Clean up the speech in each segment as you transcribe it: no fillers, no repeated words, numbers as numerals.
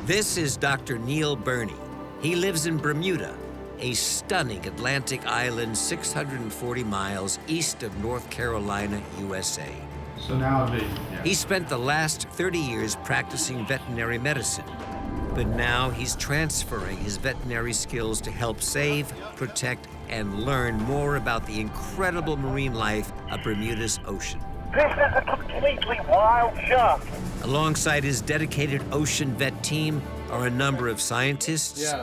This is Dr. Neil Burney. He lives in Bermuda, a stunning Atlantic island 640 miles east of North Carolina, USA. So now it'd be, yeah. He spent the last 30 years practicing veterinary medicine, but now he's transferring his veterinary skills to help save, protect, and learn more about the incredible marine life of Bermuda's ocean. This is a completely wild shark. Alongside his dedicated ocean vet team are a number of scientists,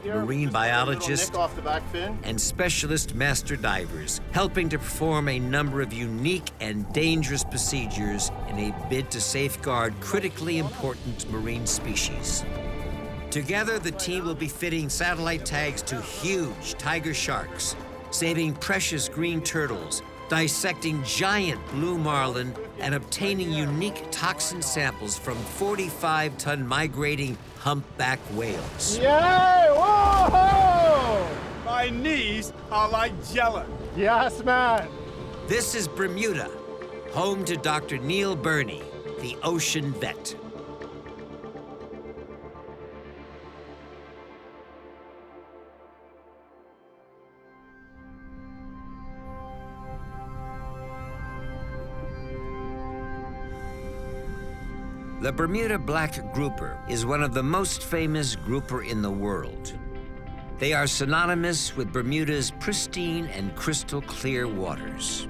marine biologists, off the back fin. and specialist master divers, helping to perform a number of unique and dangerous procedures in a bid to safeguard critically important marine species. Together, the team will be fitting satellite tags to huge tiger sharks, saving precious green turtles, dissecting giant blue marlin, and obtaining unique toxin samples from 45-ton migrating humpback whales. Yay! Whoa! My knees are like jello. Yes, man. This is Bermuda, home to Dr. Neil Burney, the ocean vet. The Bermuda black grouper is one of the most famous grouper in the world. They are synonymous with Bermuda's pristine and crystal clear waters.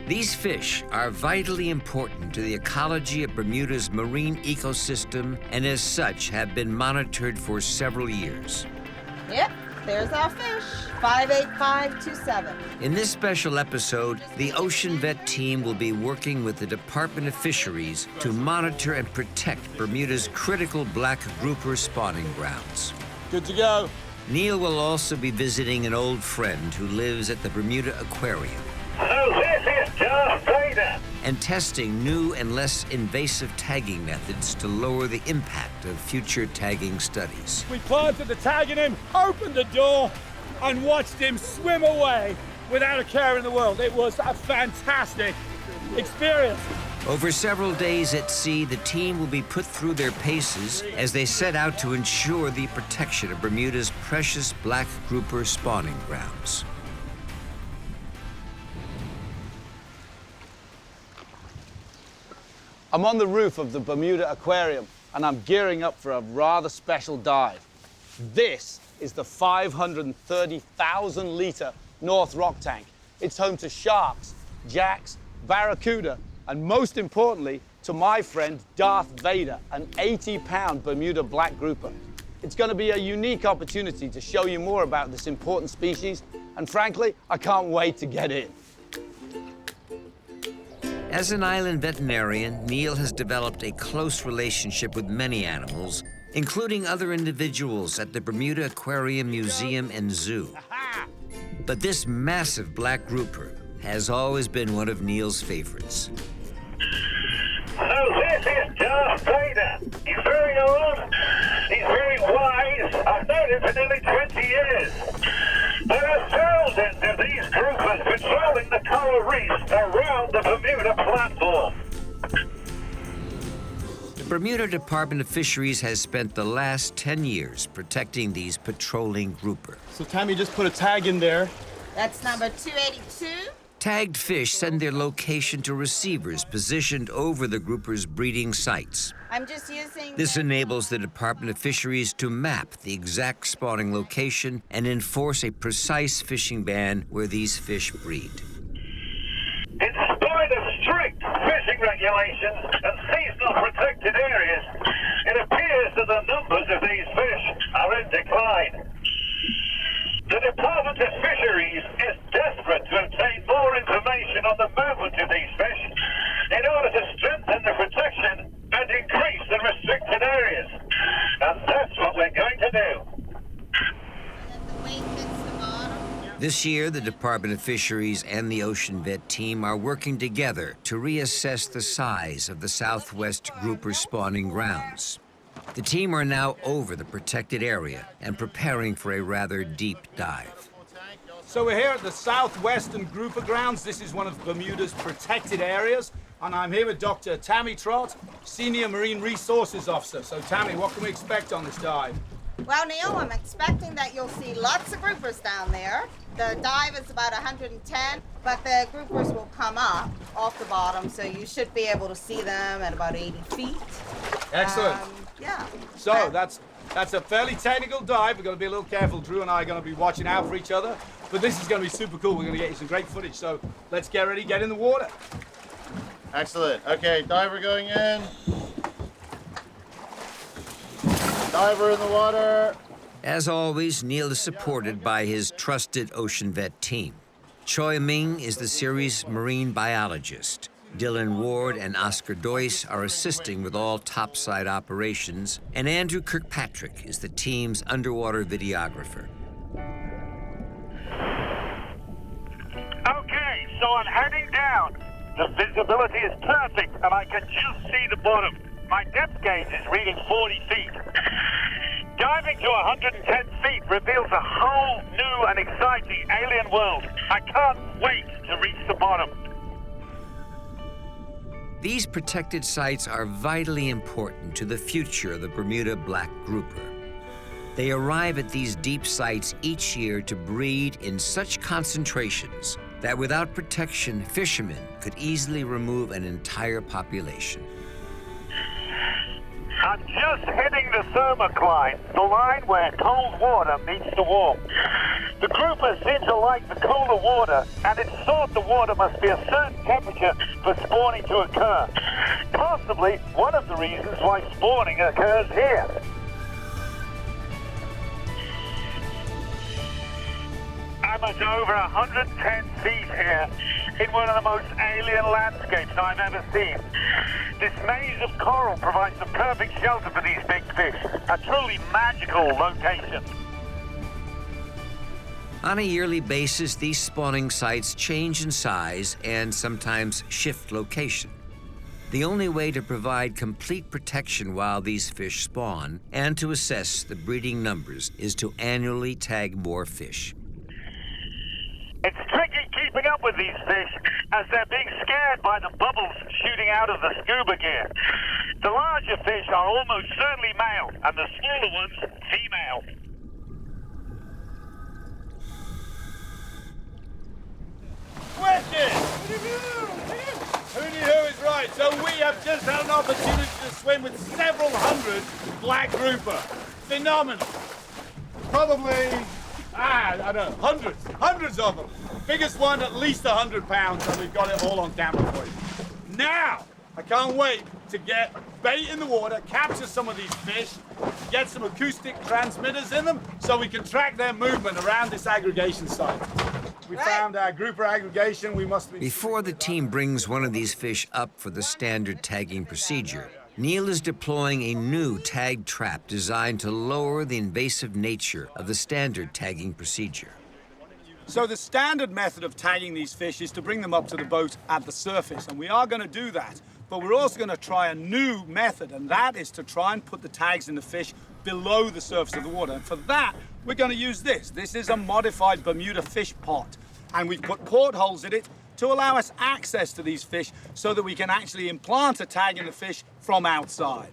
These fish are vitally important to the ecology of Bermuda's marine ecosystem and as such have been monitored for several years. Yep, there's our fish, 58527. In this special episode, the Ocean Vet team will be working with the Department of Fisheries to monitor and protect Bermuda's critical black grouper spawning grounds. Good to go. Neil will also be visiting an old friend who lives at the Bermuda Aquarium So this is Darth Vader. and testing new and less invasive tagging methods to lower the impact of future tagging studies. We planted the tag in him, opened the door, and watched him swim away without a care in the world. It was a fantastic experience. Over several days at sea, the team will be put through their paces as they set out to ensure the protection of Bermuda's precious black grouper spawning grounds. I'm on the roof of the Bermuda Aquarium and I'm gearing up for a rather special dive. This is the 530,000 litre North Rock tank. It's home to sharks, jacks, barracuda, and most importantly, to my friend Darth Vader, an 80-pound Bermuda black grouper. It's going to be a unique opportunity to show you more about this important species, and frankly, I can't wait to get in. As an island veterinarian, Neil has developed a close relationship with many animals, including other individuals at the Bermuda Aquarium Museum and Zoo. But this massive black grouper has always been one of Neil's favorites. So this is Darth Vader. He's very old. He's very wise. I've known him for nearly 20 years. There are thousands of these groupers patrolling the coral reefs around the Bermuda platform. The Bermuda Department of Fisheries has spent the last 10 years protecting these patrolling grouper. So Tammy just put a tag in there. That's number 282. Tagged fish send their location to receivers positioned over the grouper's breeding sites. I'm just using... This enables the Department of Fisheries to map the exact spawning location and enforce a precise fishing ban where these fish breed. In spite of strict fishing regulations and seasonal protected areas, it appears that the numbers of these fish are in decline. The Department of Fisheries is desperate to obtain more information on the movement of these fish in order to strengthen the protection and increase the restricted areas. And that's what we're going to do. This year, the Department of Fisheries and the Ocean Vet team are working together to reassess the size of the southwest grouper spawning grounds. The team are now over the protected area and preparing for a rather deep dive. So we're here at the southwestern grouper grounds. This is one of Bermuda's protected areas. and I'm here with Dr. Tammy Trott, Senior Marine Resources Officer. So Tammy, what can we expect on this dive? Well, Neil, I'm expecting that you'll see lots of groupers down there. The dive is about 110, but the groupers will come up off the bottom, so you should be able to see them at about 80 feet. Excellent. Yeah. So that's a fairly technical dive. We're going to be a little careful. Drew and I are going to be watching out for each other, but this is going to be super cool. We're going to get you some great footage. So let's get ready, get in the water. Excellent. Okay, diver going in. Diver in the water. As always, Neil is supported by his trusted ocean vet team. Choi Ming is the series marine biologist. Dylan Ward and Oscar Doyce are assisting with all topside operations, and Andrew Kirkpatrick is the team's underwater videographer. Okay, so I'm heading down. The visibility is perfect, and I can just see the bottom. My depth gauge is reading 40 feet. Diving to 110 feet reveals a whole new and exciting alien world. I can't wait to reach the bottom. These protected sites are vitally important to the future of the Bermuda black grouper. They arrive at these deep sites each year to breed in such concentrations that without protection, fishermen could easily remove an entire population. I'm just hitting the thermocline, the line where cold water meets the warm. The grouper seems to like the colder water, and it's thought the water must be a certain temperature for spawning to occur. Possibly one of the reasons why spawning occurs here. I'm at over 110 feet here in one of the most alien landscapes I've ever seen. This maze of coral provides the perfect shelter for these big fish, a truly magical location. On a yearly basis, these spawning sites change in size and sometimes shift location. The only way to provide complete protection while these fish spawn and to assess the breeding numbers is to annually tag more fish. It's tricky keeping up with these fish as they're being scared by the bubbles shooting out of the scuba gear. The larger fish are almost certainly male and the smaller ones female. Wicked! Who knew who is right? So we have just had an opportunity to swim with several hundred black grouper. Phenomenal. Probably, I don't know, hundreds of them. Biggest one, at least 100 pounds, and we've got it all on camera for you. Now, I can't wait to get bait in the water, capture some of these fish, get some acoustic transmitters in them so we can track their movement around this aggregation site. We found our grouper aggregation. We must be... Before the team brings one of these fish up for the standard tagging procedure, Neil is deploying a new tag trap designed to lower the invasive nature of the standard tagging procedure. So the standard method of tagging these fish is to bring them up to the boat at the surface, and we are going to do that. But we're also going to try a new method, and that is to try and put the tags in the fish below the surface of the water. And for that, we're going to use this. This is a modified Bermuda fish pot, and we've put portholes in it to allow us access to these fish so that we can actually implant a tag in the fish from outside.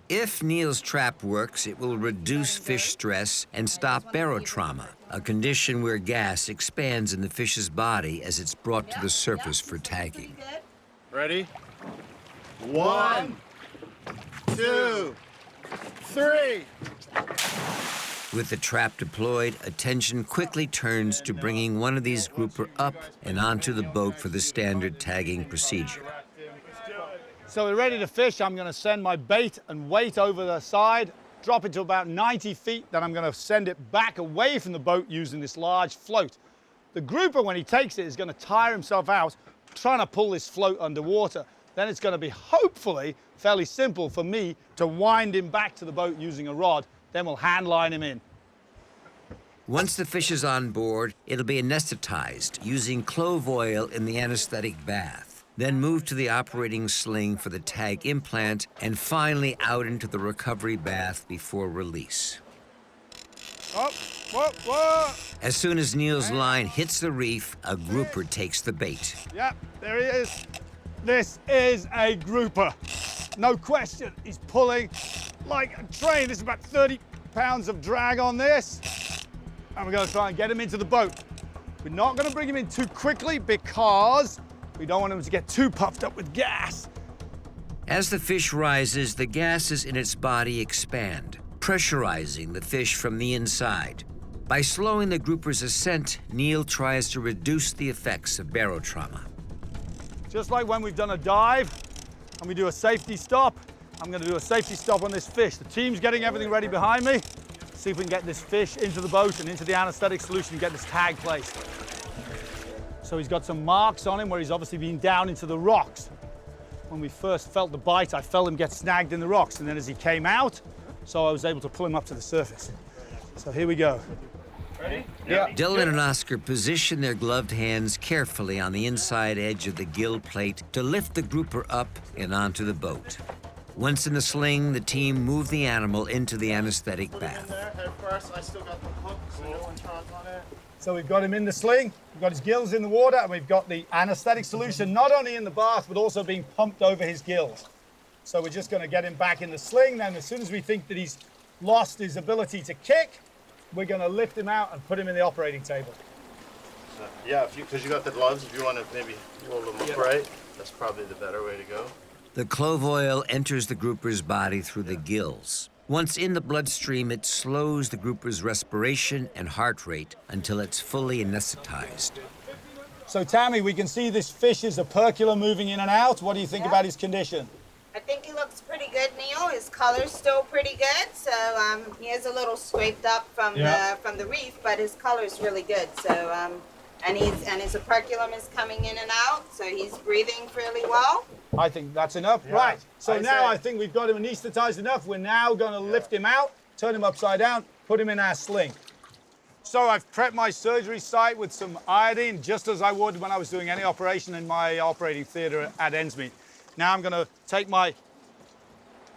If Neil's trap works, it will reduce fish stress and stop barotrauma, a condition where gas expands in the fish's body as it's brought to the surface for tagging. Ready? 1, 2, 3. With the trap deployed, attention quickly turns to bringing one of these grouper up and onto the boat for the standard tagging procedure. So we're ready to fish. I'm going to send my bait and weight over the side, drop it to about 90 feet, then I'm going to send it back away from the boat using this large float. The grouper, when he takes it, is going to tire himself out trying to pull this float underwater. Then it's going to be, hopefully, fairly simple for me to wind him back to the boat using a rod. Then we'll hand line him in. Once the fish is on board, it'll be anesthetized using clove oil in the anesthetic bath. Then moved to the operating sling for the tag implant, and finally out into the recovery bath before release. Oh, whoa, whoa. As soon as Neil's line hits the reef, a grouper takes the bait. Yeah, there he is. This is a grouper. No question, he's pulling like a train. There's about 30 pounds of drag on this. And we're gonna try and get him into the boat. We're not gonna bring him in too quickly because we don't want him to get too puffed up with gas. As the fish rises, the gases in its body expand, pressurizing the fish from the inside. By slowing the grouper's ascent, Neil tries to reduce the effects of barotrauma. Just like when we've done a dive and we do a safety stop, I'm gonna do a safety stop on this fish. The team's getting everything ready behind me. See if we can get this fish into the boat and into the anesthetic solution and get this tag placed. So he's got some marks on him where he's obviously been down into the rocks. When we first felt the bite, I felt him get snagged in the rocks, and then as he came out, so I was able to pull him up to the surface. So here we go. Ready? Yeah. Dylan and Oscar position their gloved hands carefully on the inside edge of the gill plate to lift the grouper up and onto the boat. Once in the sling, the team move the animal into the anesthetic Put him in bath. there head first. I still got the hook, so no one trod on it. So we've got him in the sling, we've got his gills in the water, and we've got the anesthetic solution not only in the bath, but also being pumped over his gills. So we're just gonna get him back in the sling. Then as soon as we think that he's lost his ability to kick, we're gonna lift him out and put him in the operating table. So, yeah, because you got the gloves, if you want to maybe roll them upright, that's probably the better way to go. The clove oil enters the grouper's body through the gills. Once in the bloodstream, it slows the grouper's respiration and heart rate until it's fully anesthetized. So Tammy, we can see this fish is a percula moving in and out. What do you think about his condition? I think he looks pretty good, Neil. His color's still pretty good. So he is a little scraped up from the reef, but his color's really good. So and his operculum is coming in and out, so he's breathing fairly well. I think that's enough. Yeah, Right. So now I I think we've got him anesthetized enough. We're now going to lift him out, turn him upside down, put him in our sling. So I've prepped my surgery site with some iodine, just as I would when I was doing any operation in my operating theater at Ensmead. Now I'm going to take my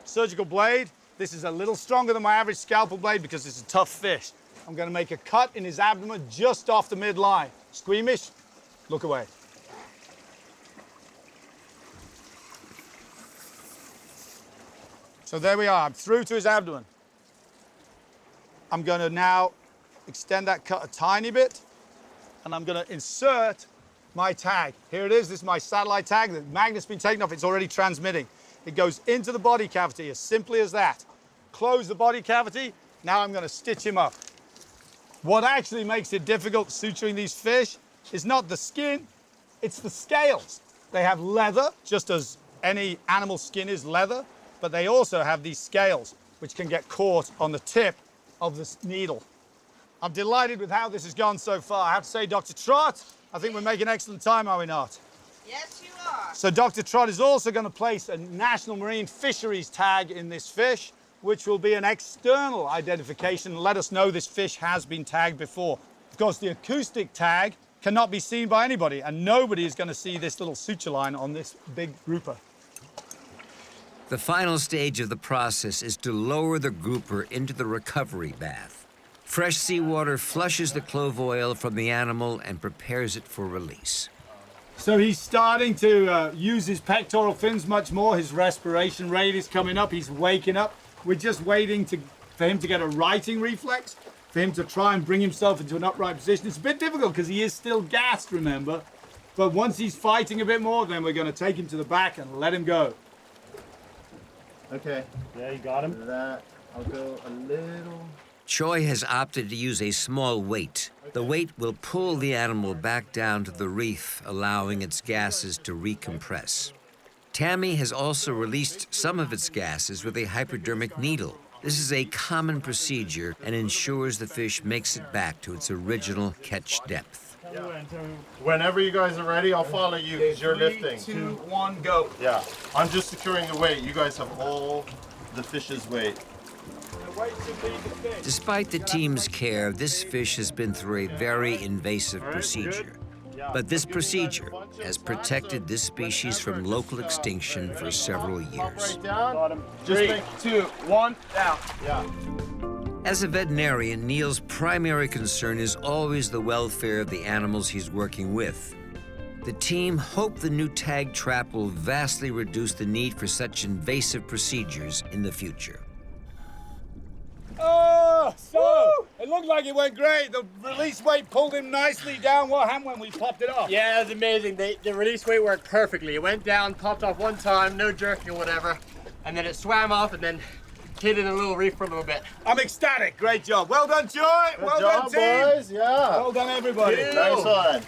surgical blade. This is a little stronger than my average scalpel blade because it's a tough fish. I'm going to make a cut in his abdomen just off the midline. Squeamish, look away. So there we are, I'm through to his abdomen. I'm going to now extend that cut a tiny bit, and I'm going to insert my tag. Here it is, this is my satellite tag. The magnet's been taken off, it's already transmitting. It goes into the body cavity, as simply as that. Close the body cavity, now I'm going to stitch him up. What actually makes it difficult suturing these fish is not the skin, it's the scales. They have leather, just as any animal skin is leather, but they also have these scales, which can get caught on the tip of this needle. I'm delighted with how this has gone so far. I have to say, Dr. Trott, I think we're making excellent time, are we not? Yes, you are. So Dr. Trott is also going to place a National Marine Fisheries tag in this fish, which will be an external identification, let us know this fish has been tagged before. Of course, the acoustic tag cannot be seen by anybody, and nobody is going to see this little suture line on this big grouper. The final stage of the process is to lower the grouper into the recovery bath. Fresh seawater flushes the clove oil from the animal and prepares it for release. So he's starting to use his pectoral fins much more. His respiration rate is coming up. He's waking up. We're just waiting for him to get a righting reflex, for him to try and bring himself into an upright position. It's a bit difficult because he is still gassed, remember? But once he's fighting a bit more, then we're going to take him to the back and let him go. Okay. Yeah, you got him. After that, I'll go a little. Choi has opted to use a small weight. The weight will pull the animal back down to the reef, allowing its gases to recompress. Tammy has also released some of its gases with a hypodermic needle. This is a common procedure and ensures the fish makes it back to its original catch depth. Whenever you guys are ready, I'll follow you because you're lifting. 3, 2, 1, go. Yeah, I'm just securing the weight. You guys have all the fish's weight. Despite the team's care, this fish has been through a very invasive procedure. But this procedure has protected this species from local extinction for several years. Right down. Just 3, make, 2, 1, down. yeah. As a veterinarian, Neil's primary concern is always the welfare of the animals he's working with. The team hope the new tag trap will vastly reduce the need for such invasive procedures in the future. Oh, so it looked like it went great. The release weight pulled him nicely down. What happened when we popped it off? Yeah, it was amazing. The release weight worked perfectly. It went down, popped off one time, no jerking or whatever, and then it swam off and then hid in a little reef for a little bit. I'm ecstatic. Great job. Well done, Joy. Well done, team. boys. Yeah. Well done, everybody. Nice one.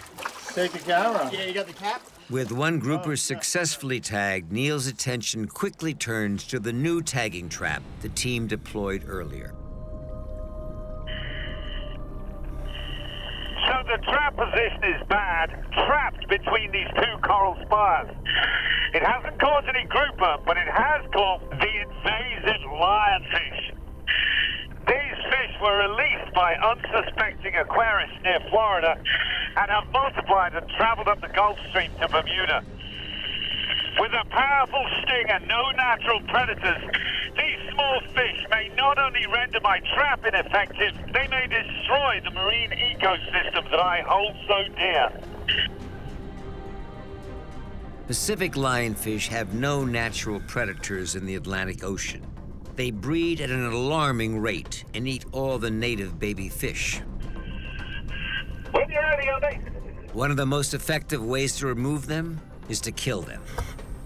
Take the camera. Yeah, you got the cap? With one grouper successfully tagged, Neil's attention quickly turns to the new tagging trap the team deployed earlier. So the trap position is bad, trapped between these two coral spires. It hasn't caught any grouper, but it has caught the invasive lionfish. These fish were released by unsuspecting aquarists near Florida and have multiplied and traveled up the Gulf Stream to Bermuda. With a powerful sting and no natural predators, these small fish may not only render my trap ineffective, they may destroy the marine ecosystem that I hold so dear. Pacific lionfish have no natural predators in the Atlantic Ocean. They breed at an alarming rate and eat all the native baby fish. When you're ready, Andy. One of the most effective ways to remove them is to kill them.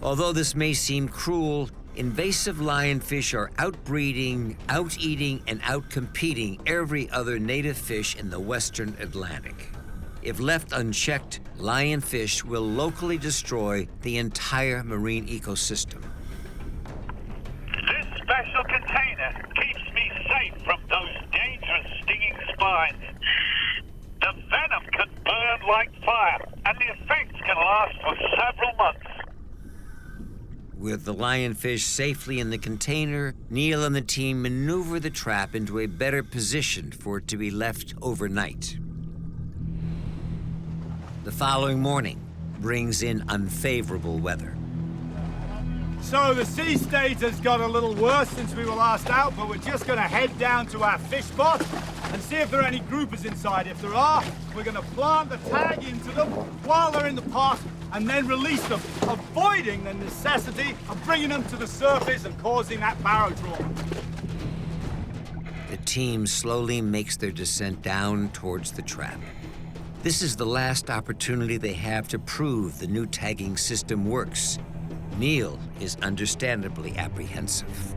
Although this may seem cruel, invasive lionfish are outbreeding, out-eating, and out-competing every other native fish in the Western Atlantic. If left unchecked, lionfish will locally destroy the entire marine ecosystem. This special container keeps me safe from those dangerous stinging spines. The venom can burn like fire, and the effects can last for several months. With the lionfish safely in the container, Neil and the team maneuver the trap into a better position for it to be left overnight. The following morning brings in unfavorable weather. So the sea state has got a little worse since we were last out, but we're just going to head down to our fish spot and see if there are any groupers inside. If there are, we're going to plant the tag into them while they're in the pot and then release them, avoiding the necessity of bringing them to the surface and causing that barotrauma. The team slowly makes their descent down towards the trap. This is the last opportunity they have to prove the new tagging system works. Neil is understandably apprehensive.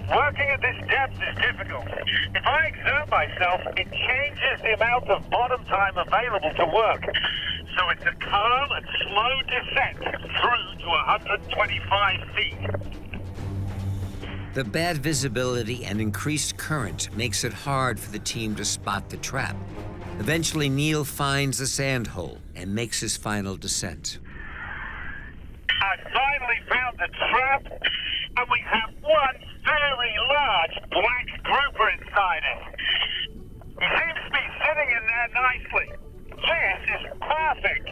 Working at this depth is difficult. If I exert myself, it changes the amount of bottom time available to work. So it's a calm and slow descent through to 125 feet. The bad visibility and increased current makes it hard for the team to spot the trap. Eventually, Neil finds the sand hole and makes his final descent. I finally found the trap, and we have one very large black grouper inside it. He seems to be sitting in there nicely. This is perfect.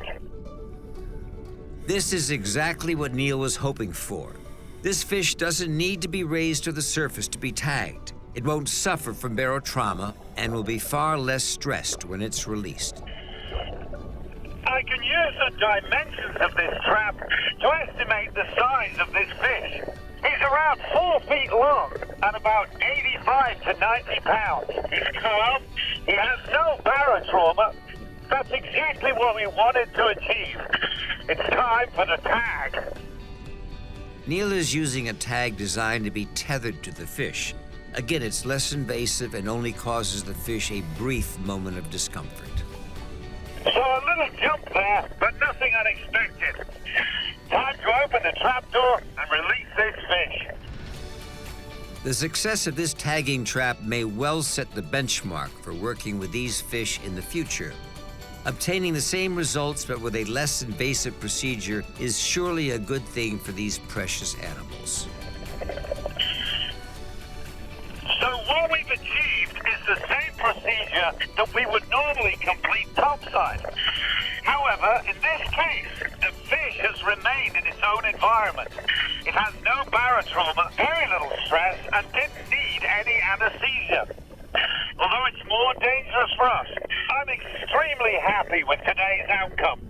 This is exactly what Neil was hoping for. This fish doesn't need to be raised to the surface to be tagged. It won't suffer from barotrauma and will be far less stressed when it's released. I can use the dimensions of this trap to estimate the size of this fish. He's around 4 feet long and about 85 to 90 pounds. He's calm, he has no barotrauma. That's exactly what we wanted to achieve. It's time for the tag. Neil is using a tag designed to be tethered to the fish. Again, it's less invasive and only causes the fish a brief moment of discomfort. So a little jump there, but nothing unexpected. Time to open the trapdoor and release this fish. The success of this tagging trap may well set the benchmark for working with these fish in the future. Obtaining the same results but with a less invasive procedure is surely a good thing for these precious animals. So what we've achieved is the same procedure that we would normally complete topside. However, in this case, the fish has remained in its own environment. It has no barotrauma, very little stress, and didn't need any anesthesia. Although it's more dangerous for us, I'm extremely happy with today's outcome.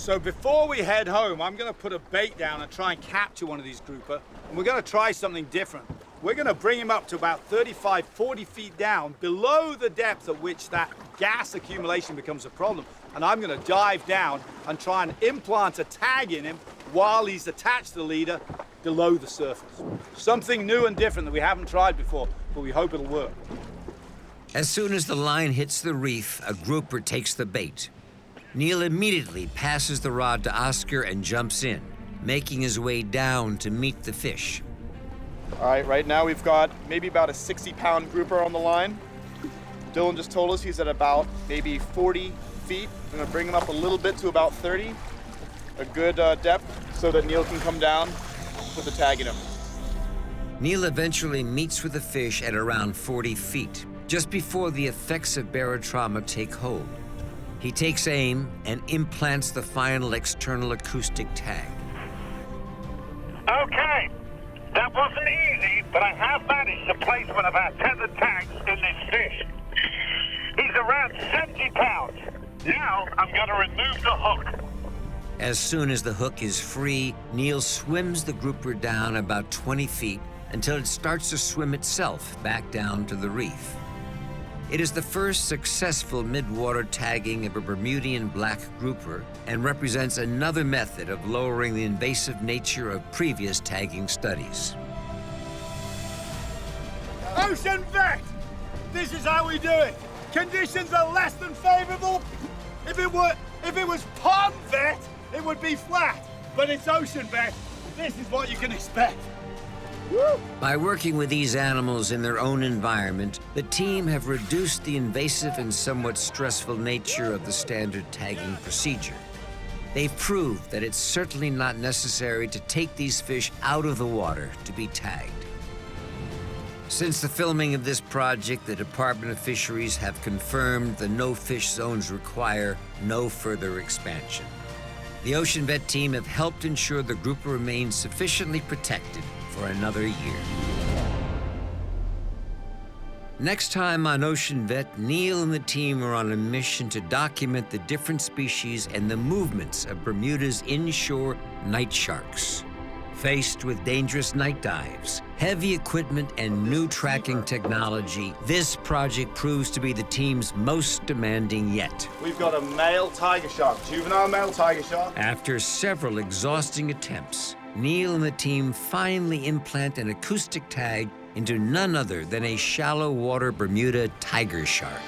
So before we head home, I'm gonna put a bait down and try and capture one of these grouper. And we're gonna try something different. We're gonna bring him up to about 35, 40 feet down, below the depth at which that gas accumulation becomes a problem. And I'm gonna dive down and try and implant a tag in him while he's attached to the leader below the surface. Something new and different that we haven't tried before, but we hope it'll work. As soon as the line hits the reef, a grouper takes the bait. Neil immediately passes the rod to Oscar and jumps in, making his way down to meet the fish. All right, right now we've got maybe about a 60-pound grouper on the line. Dylan just told us he's at about maybe 40 feet. I'm gonna bring him up a little bit to about 30, a good depth, so that Neil can come down, put the tag in him. Neil eventually meets with the fish at around 40 feet, just before the effects of barotrauma take hold. He takes aim and implants the final external acoustic tag. Okay, that wasn't easy, but I have managed the placement of our tethered tags in this fish. He's around 70 pounds. Now I'm going to remove the hook. As soon as the hook is free, Neil swims the grouper down about 20 feet until it starts to swim itself back down to the reef. It is the first successful midwater tagging of a Bermudian black grouper and represents another method of lowering the invasive nature of previous tagging studies. Ocean vet! This is how we do it. Conditions are less than favorable. If it was pond vet, it would be flat. But it's ocean vet. This is what you can expect. Woo! By working with these animals in their own environment, the team have reduced the invasive and somewhat stressful nature of the standard tagging procedure. They've proved that it's certainly not necessary to take these fish out of the water to be tagged. Since the filming of this project, the Department of Fisheries have confirmed the no-fish zones require no further expansion. The Ocean Vet team have helped ensure the grouper remains sufficiently protected for another year. Next time on Ocean Vet, Neil and the team are on a mission to document the different species and the movements of Bermuda's inshore night sharks. Faced with dangerous night dives, heavy equipment, and new tracking technology, this project proves to be the team's most demanding yet. We've got a male tiger shark, juvenile male tiger shark. After several exhausting attempts, Neil and the team finally implant an acoustic tag into none other than a shallow water Bermuda tiger shark.